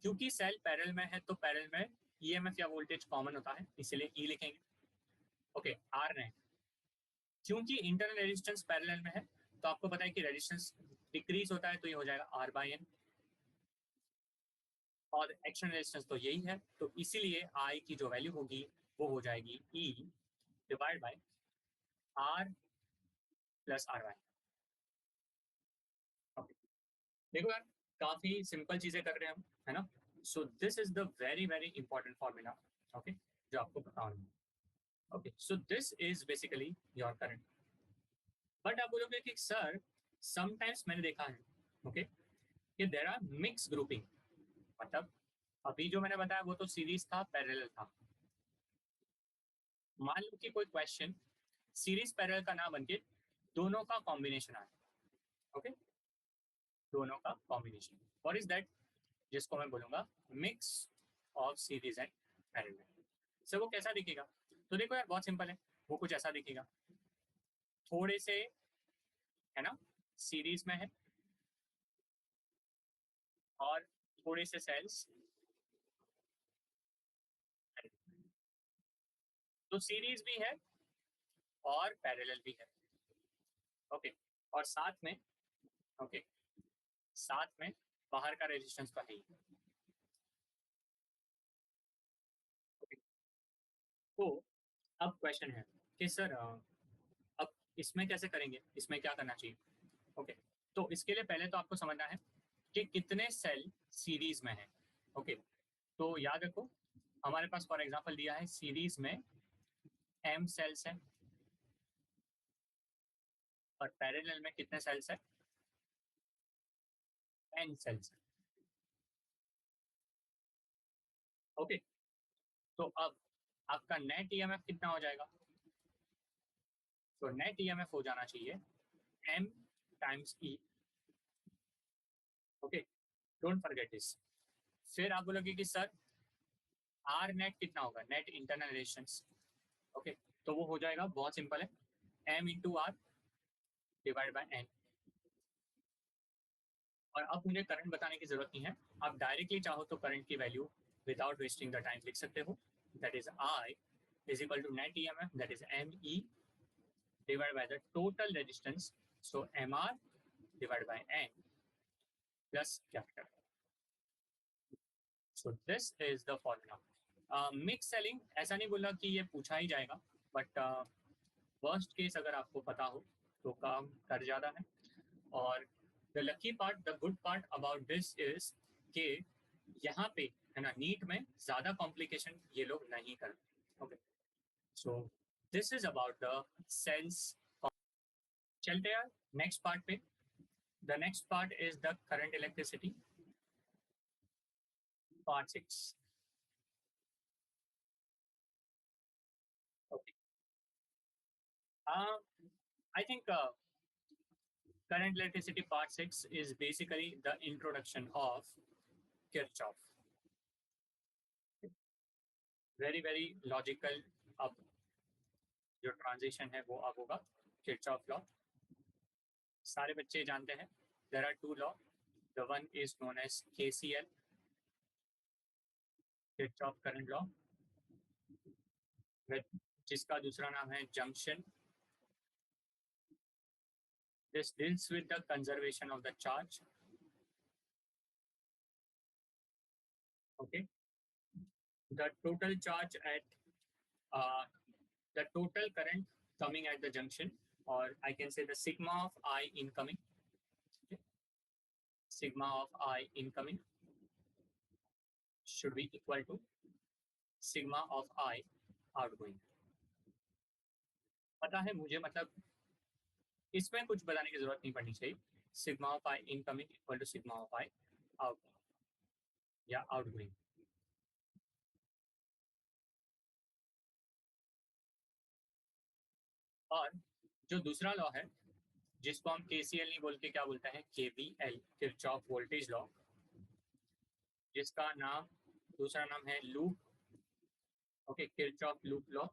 क्योंकि सेल पैरेलल में है तो पैरेलल में ईएमएफ या वोल्टेज कॉमन होता है, इसीलिए ई लिखेंगे. ओके, आर नेट क्योंकि इंटरनल रेजिस्टेंस पैरेलल में है तो आपको पता है कि रेजिस्टेंस डिक्रीज होता है तो ये हो जाएगा आर बाई एन, और एक्सटर्नल रेजिस्टेंस तो यही है, तो इसीलिए आई की जो वैल्यू होगी वो हो जाएगी E divide by R plus R Y. Okay, देखो यार, काफी सिंपल चीजें कर रहे हैं हम, है ना. सो this is the very important formula. Okay, जो आपको पता होना. Okay, so this is basically your current. But आप बोलोगे कि सर समटाइम्स मैंने देखा है, ओके, कि देयर आर मिक्स ग्रुपिंग. मतलब अभी जो मैंने बताया वो तो सीरीज था, पैरेलल था. मान लो कि कोई क्वेश्चन सीरीज पैरेलल का ना बनके दोनों का कॉम्बिनेशन आए. ओके, दोनों का कॉम्बिनेशन, व्हाट इज दैट, जिसको मैं बोलूंगा mix of series and parallel. Sir वो कैसा दिखेगा, तो देखो यार बहुत सिंपल है, वो कुछ ऐसा दिखेगा. थोड़े से, है ना, सीरीज में है और थोड़े से सेल्स, तो सीरीज भी है और पैरेलल भी है. ओके, और साथ में, ओके, साथ में बाहर का रेजिस्टेंस तो है ही. ओके, तो अब क्वेश्चन है कि सर अब इसमें कैसे करेंगे, इसमें क्या करना चाहिए. ओके, तो इसके लिए पहले तो आपको समझना है कि कितने सेल सीरीज में है. ओके, तो याद रखो हमारे पास फॉर एग्जांपल दिया है सीरीज में एम सेल्स है और पैरेलल में कितने सेल्स है, एन सेल्स है. ओके, तो अब आपका नेट ईएमएफ कितना हो जाएगा, तो नेट ईएमएफ हो जाना चाहिए M times E. Okay, don't forget this. फिर आप बोलोगे कि सर आर नेट कितना होगा, नेट इंटरनल रेजिस्टेंस. ओके, तो वो हो जाएगा, बहुत सिंपल है, M into R divide by N. और अब मुझे करंट बताने की जरूरत नहीं है, आप डायरेक्टली चाहो तो करंट की value without wasting the time लिख सकते हो. That is I is equal to net EMF, that is M E divided by the total resistance, so mr divided by n plus capital. So this is the formula. Mix selling ऐसा नहीं बोला कि ये पूछा ही जाएगा, बट वर्स्ट केस अगर आपको पता हो तो काम कर जाता है. और the lucky part, the good part about this is कि यहाँ पे, है ना, नीट में ज्यादा कॉम्प्लिकेशन ये लोग नहीं करते. Okay, so this is about the cells. चलते यार नेक्स्ट पार्ट पे. The next part is the current electricity, part 6. Okay. I think current electricity part 6 is basically the introduction of Kirchhoff. Very logical. अब जो ट्रांजिशन है वो अब होगा Kirchhoff law. सारे बच्चे जानते हैं there are two law. The one is known as KCL, Kirchhoff current law, जिसका दूसरा नाम है junction. This deals with the conservation of the charge. Okay, the total charge at the total current coming at the junction or I can say the sigma of I incoming. Okay. Sigma of I incoming should be equal to sigma of I outgoing. पता है मुझे, मतलब इसमें कुछ बताने की जरूरत नहीं पड़नी चाहिए. Sigma of I incoming equal to sigma of I outgoing या आउटगोइंग. और जो दूसरा लॉ है जिसको हम केसीएल नहीं बोल के क्या बोलते हैं, केवीएल, किरचॉफ वोल्टेज लॉ, जिसका नाम दूसरा नाम है loop. Okay, Kirchhoff loop law.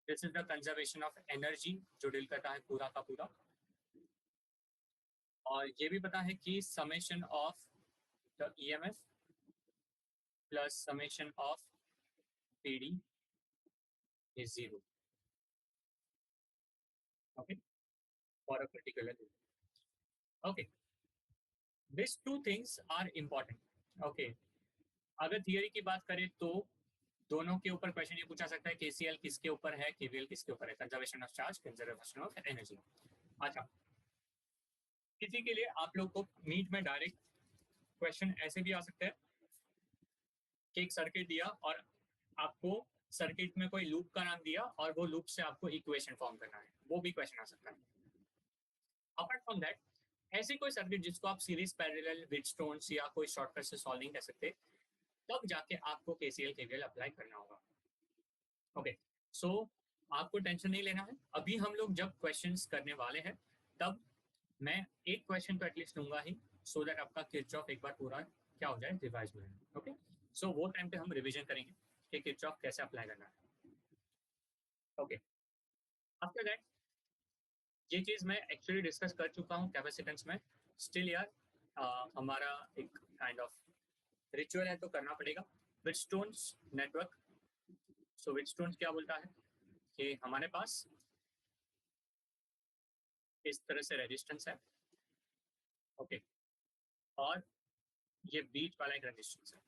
This is the conservation of energy जो डील करता है पूरा का पूरा. और ये भी पता है कि summation of the EMF plus summation of PD is zero. Okay, for a particular loop. Okay, this two things are important. Okay, अगर थियरी की बात करें तो दोनों के ऊपर क्वेश्चन ये पूछा सकता है, केसीएल किसके ऊपर है, केवीएल किसके ऊपर है, conservation of charge, conservation of energy. अच्छा, किसी के लिए आप लोग को मीट में डायरेक्ट क्वेश्चन ऐसे भी आ सकते हैं कि एक सर्किट दिया और आपको सर्किट में कोई लूप का नाम दिया और वो लूप से आपको इक्वेशन फॉर्म करना है, वो भी क्वेश्चन आ सकता है. अपार्ट फ्रॉम दैट, ऐसी कोई सर्किट जिसको आप सीरीज पैरेलल व्हीटस्टोन्स या कोई शॉर्टकट से सॉल्व नहीं कर सकते, तब जाके आपको केसीएल केवीएल अप्लाई करना होगा. ओके, सो आपको टेंशन नहीं लेना है. अभी हम लोग जब क्वेश्चंस करने वाले हैं तब मैं एक क्वेश्चन तो एटलीस्ट लूंगा ही, सो दैट आपका किरचॉफ एक बार पूरा क्या हो जाए, रिवाइज हो जाए. ओके, सो वो टाइम पे हम रिवीजन करेंगे कि किरचॉफ कैसे अप्लाई करना है. ओके, आफ्टर दैट ये चीज मैं एक्चुअली डिस्कस कर चुका हूँ कैपेसिटेंस में. स्टिल यार हमारा एक काइंड ऑफ रिचुअल है तो करना पड़ेगा. व्हीटस्टोन्स नेटवर्क. सो व्हीटस्टोन्स क्या बोलता है कि हमारे पास इस तरह से रेजिस्टेंस है. ओके, और ये बीच वाला एक रेजिस्टेंस है.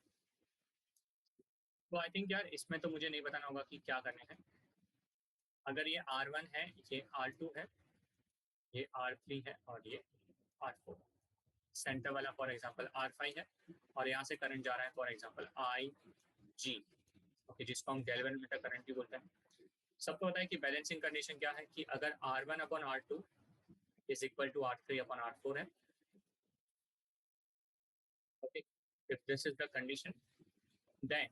तो आई थिंक यार इसमें तो मुझे नहीं बताना होगा कि क्या करने हैं. अगर ये R1 है, ये R2 है, ये R3 है और ये R4. सेंटर वाला फॉर एग्जांपल R5 है और यहाँ से करंट जा रहा है फॉर एग्जांपल IG. ओके, जिसको हम गैल्वेनोमीटर करंट भी बोलते हैं. सबको पता है कि बैलेंसिंग कंडीशन क्या है कि अगर R1 upon R2 is equal to R3 upon R4 है. Okay, if this is the condition, then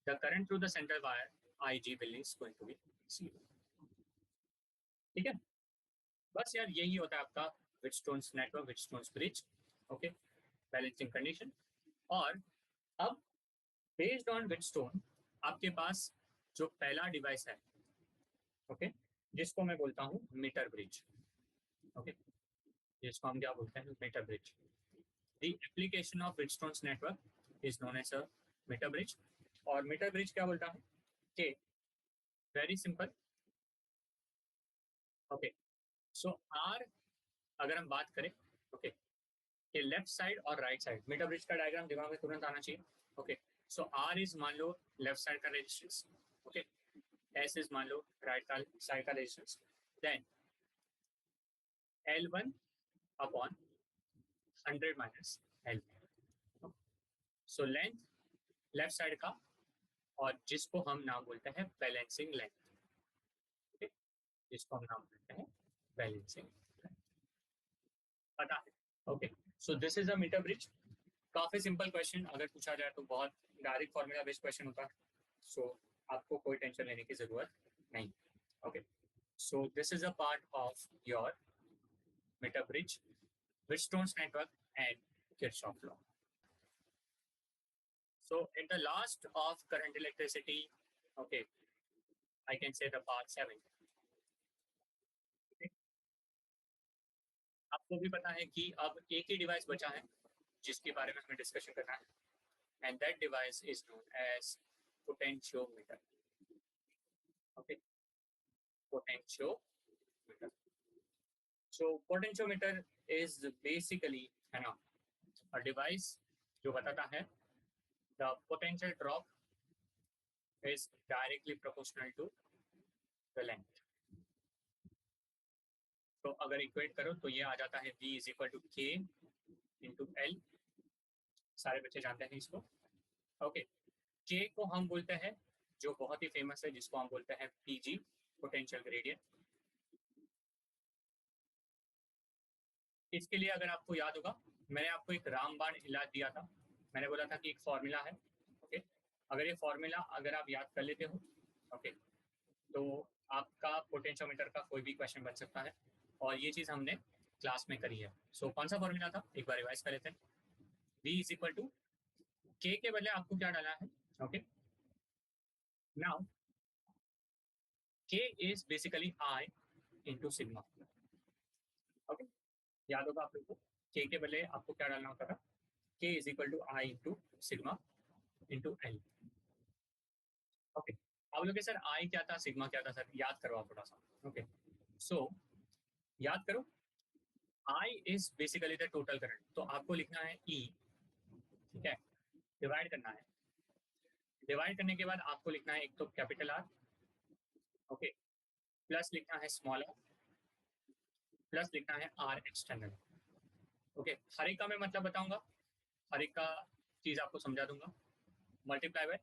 the current through the central wire IG will is going to be 0. ठीक है, बस यार यही होता है आपका Wheatstone's network, Wheatstone's bridge. Okay, balancing condition. और अब बेस्ड ऑन व्हीटस्टोन आपके पास जो पहला डिवाइस है, ओके, जिसको मैं बोलता हूँ मीटर ब्रिज. ओके, जिसको हम क्या बोलते हैं, metre bridge. The application of Wheatstone's network is known as a metre bridge. और मीटर ब्रिज क्या बोलता है कि very simple. Okay, so are अगर हम बात करें, ओके, कि लेफ्ट साइड और राइट साइड, मीटर ब्रिज का डायग्राम दिमाग में तुरंत आना चाहिए. ओके, सो आर इज मान लो लेफ्ट साइड का रेजिस्टेंस. ओके, एस इज मान लो राइट साइड का resistance. Then L1 upon 100 minus L. So length left side का और जिसको हम नाम बोलते हैं बैलेंसिंग लेंथ. ओके, जिसको हम नाम बोलते हैं बैलेंसिंग लेंथ. पता है. Okay, so this is a metre bridge. काफी सिंपल क्वेश्चन अगर पूछा जाए तो बहुत डायरेक्ट फॉर्मूला बेस्ड क्वेश्चन होता है. सो आपको कोई टेंशन लेने की जरूरत नहीं. Okay, so this is a part of your metre bridge, Wheatstone's network and Kirchhoff law. So in the last of current electricity, okay, I can say the part 7. Okay. आपको भी पता है कि अब एक ही डिवाइस बचा है जिसके बारे में हमें डिस्कशन करना है, and that device is known as potentiometer. Okay, potentiometer. So potentiometer is basically है ना a device जो बताता है the potential drop is directly proportional to the length. तो अगर इक्वेट करो तो ये आ जाता है V इज इक्वल टू के इंटू एल। सारे बच्चे जानते हैं इसको। ओके, के को हम बोलते हैं, जो बहुत ही फेमस है, जिसको हम बोलते हैं पीजी, पोटेंशियल ग्रेडियंट। इसके लिए अगर आपको याद होगा, मैंने आपको एक रामबाण इलाज दिया था। मैंने बोला था कि एक फॉर्मूला है। ओके, अगर ये फॉर्मूला अगर आप याद कर लेते हो, ओके, तो आपका पोटेंशियोमीटर का कोई भी क्वेश्चन बन सकता है। और ये चीज हमने क्लास में करी है। सो कौन सा फॉर्मूला था, एक बार रिवाइज कर लेते हैं। V इज इक्वल टू के बदले आपको क्या डालना है। ओके, नाउ के is basically I into sigma. Okay, याद होगा आप लोग को, के बदले आपको क्या डालना होता था, K is equal to I into sigma into L. Okay, आप लोग सर आई क्या था, सिग्मा क्या था सर, याद करो आप थोड़ा सा। ओके, सो याद करो, I is basically the total current, तो आपको लिखना है ई। ठीक है, डिवाइड करना है। डिवाइड करने के बाद आपको लिखना है एक तो कैपिटल आर, ओके, प्लस लिखना है स्मॉल आर, प्लस लिखना है आर एक्सटर्नल। ओके, हर एक का मैं मतलब बताऊंगा, हर एक का चीज आपको समझा दूंगा। मल्टीप्लाई बाय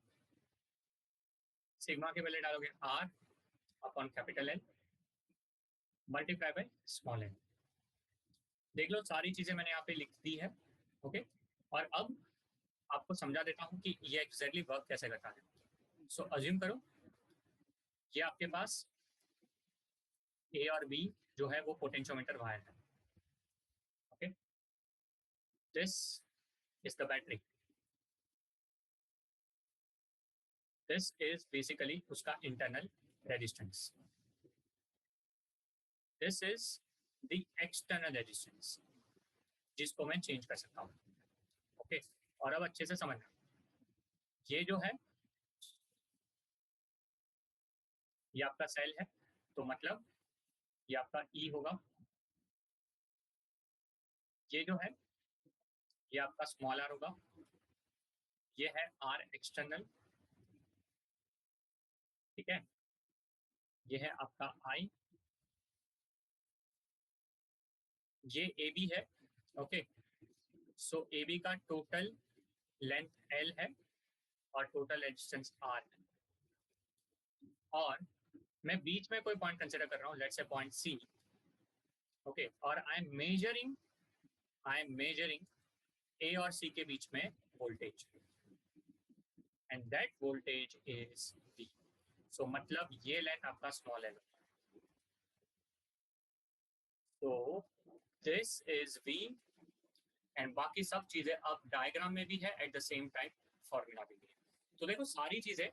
सिग्मा के पहले डालोगे R upon capital L, multiply by small L. देख लो, सारी चीजें मैंने यहाँ पे लिख दी है। ओके, और अब आपको समझा देता हूँ कि ये एग्जैक्टली वर्क कैसे करता है। सो अज्यूम करो, ये आपके पास ए और बी जो है वो पोटेंशियोमीटर वायर है। Okay, this is the battery, this is basically उसका internal resistance, this is the external resistance, जिसको मैं चेंज कर सकता हूँ। ओके, और अब अच्छे से समझना, ये जो है ये आपका सेल है, तो मतलब ये आपका ई होगा। ये जो है ये आपका स्मॉल आर होगा। ये है आर एक्सटर्नल। ठीक है, ये है आपका आई, ये ए बी है। ओके, सो ए बी का टोटल लेंथ एल है और टोटल रेजिस्टेंस आर है। और मैं बीच में कोई पॉइंट कंसिडर कर रहा हूँ, let's say point C. Okay, और आई एम मेजरिंग ए और सी के बीच में voltage, and that voltage is V. So मतलब ये लेंथ आपका स्मॉल एल, तो दिस इज वी। एंड बाकी सब चीजें अब डायग्राम में भी है, at the same time formula भी है। तो देखो, सारी चीजें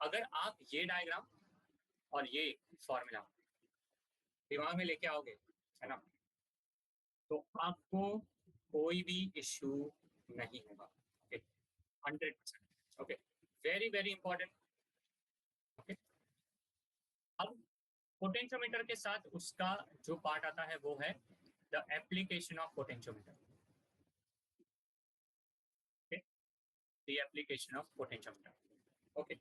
अगर आप ये डायग्राम और ये फॉर्मूला दिमाग में लेके आओगे, है ना, तो आपको कोई भी इश्यू नहीं होगा। Okay, 100%। Okay, very very important. Okay, अब पोटेंशियोमीटर के साथ उसका जो पार्ट आता है वो है the application of potentiometer. Okay, the application of potentiometer. Okay,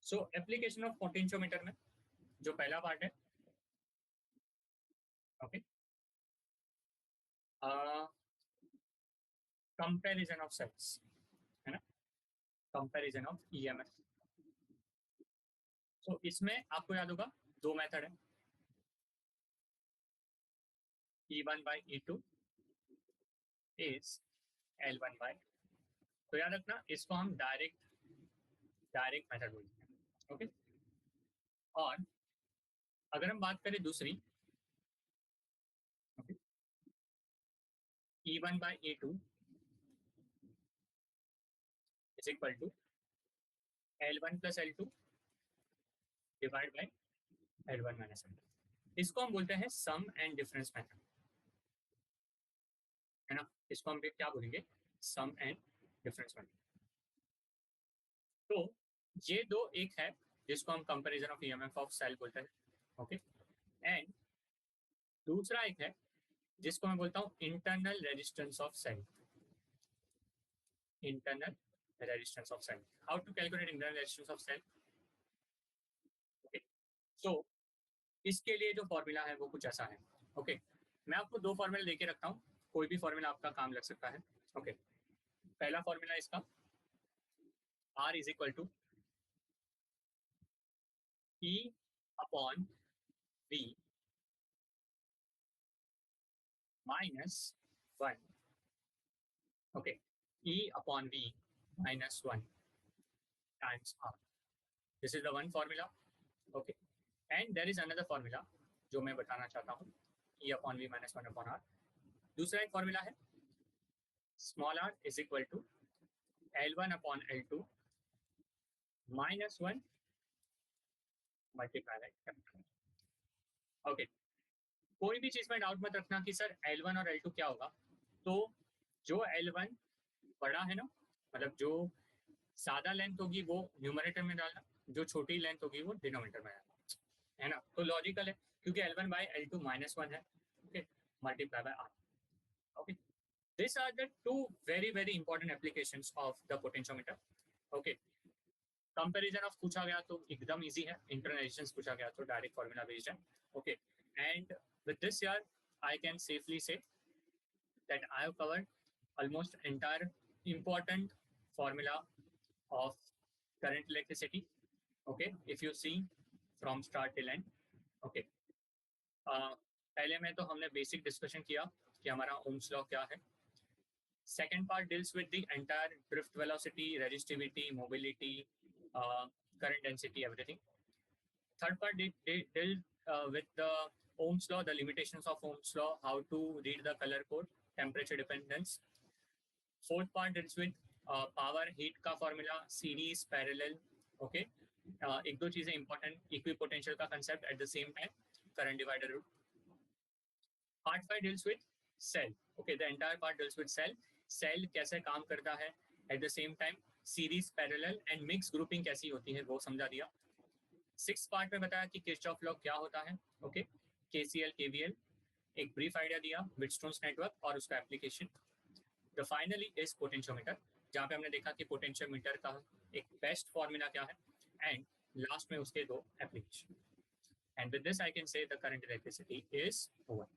so application of potentiometer में जो पहला पार्ट है, ओके, कंपैरिजन ऑफ सेल्स, है ना, कंपैरिजन ऑफ ईएमएफ। सो इसमें आपको याद होगा दो मेथड है, E1 by E2 is L1 by, तो याद रखना इसको हम डायरेक्ट मेथड बोलते हैं। ओके, और अगर हम बात करें दूसरी, okay, E1 by E2 is equal to L1 plus L2 divide by L1 minus L2, इसको हम बोलते हैं सम एंड डिफरेंस मेथड, है ना, इसको हम क्या बोलेंगे, सम एंड डिफरेंस मेथड। तो ये दो, एक है जिसको हम comparison of EMF of cell बोलते हैं। ओके, एंड दूसरा एक है जिसको मैं बोलता हूँ internal resistance of cell. Internal resistance of cell, how to calculate internal resistance of cell. Okay, so इसके लिए जो फॉर्मूला है वो कुछ ऐसा है। ओके, मैं आपको दो फॉर्मूला देके रखता हूँ, कोई भी फॉर्मूला आपका काम लग सकता है. ओके, पहला फॉर्मूला इसका R is equal to E upon V minus 1. Okay, E upon V minus 1 times R. This is the one formula. Okay, and there is another formula जो मैं बताना चाहता हूँ, E upon V minus 1 upon R. दूसरा एक फॉर्मूला है small r is equal to L1 upon L2 minus 1 multiply by capital. Okay, कोई भी चीज में डाउट मत रखना कि सर L1 और L2 क्या होगा. तो जो L1 बड़ा है ना, मतलब जो सादा लेंथ होगी वो न्यूमरेटर में डालना, जो छोटी लेंथ होगी वो डिनोमिनेटर में डालना, है ना. तो लॉजिकल है क्योंकि L1 बाय L2 माइनस 1 है. Okay, multiply by R. Okay, this are the two very very important applications of the potentiometer. Okay, comparison of पूछा गया तो एकदम इजी है, इंटरनेशनल पूछा गया तो डायरेक्ट फॉर्मूला बेस्ड है. ओके, एंड विद दिस यार I can safely say that I have covered almost entire important formula of current electricity. Okay, if you see from start till end. Okay, पहले में तो हमने बेसिक डिस्कशन किया कि हमारा ओम्स लॉ क्या है. Second part deals with the entire drift velocity, resistivity, mobility, current density, everything. Third part dealt with the Ohm's law, the limitations of Ohm's law, how to read the color code, temperature dependence. Fourth part deals with power, heat का formula, series, parallel. Okay, एक दो चीजें important, equipotential का concept at the same time, current divider rule. Part 5 deals with cell. Okay, the entire part deals with cell. Cell कैसे काम करता है, at the same time series, parallel and mixed grouping कैसी होती है वो समझा दिया. 6th पार्ट में बताया कि किरचॉफ लॉ क्या होता है. ओके, KCL, KVL, एक ब्रीफ आइडिया दिया, व्हिटस्टोन्स नेटवर्क और उसका application. The finally is potentiometer, जहाँ पे हमने देखा कि पोटेंशियोमीटर का एक बेस्ट फॉर्मूला क्या है, एंड लास्ट में उसके दो application. And with this I can say the current electricity is over.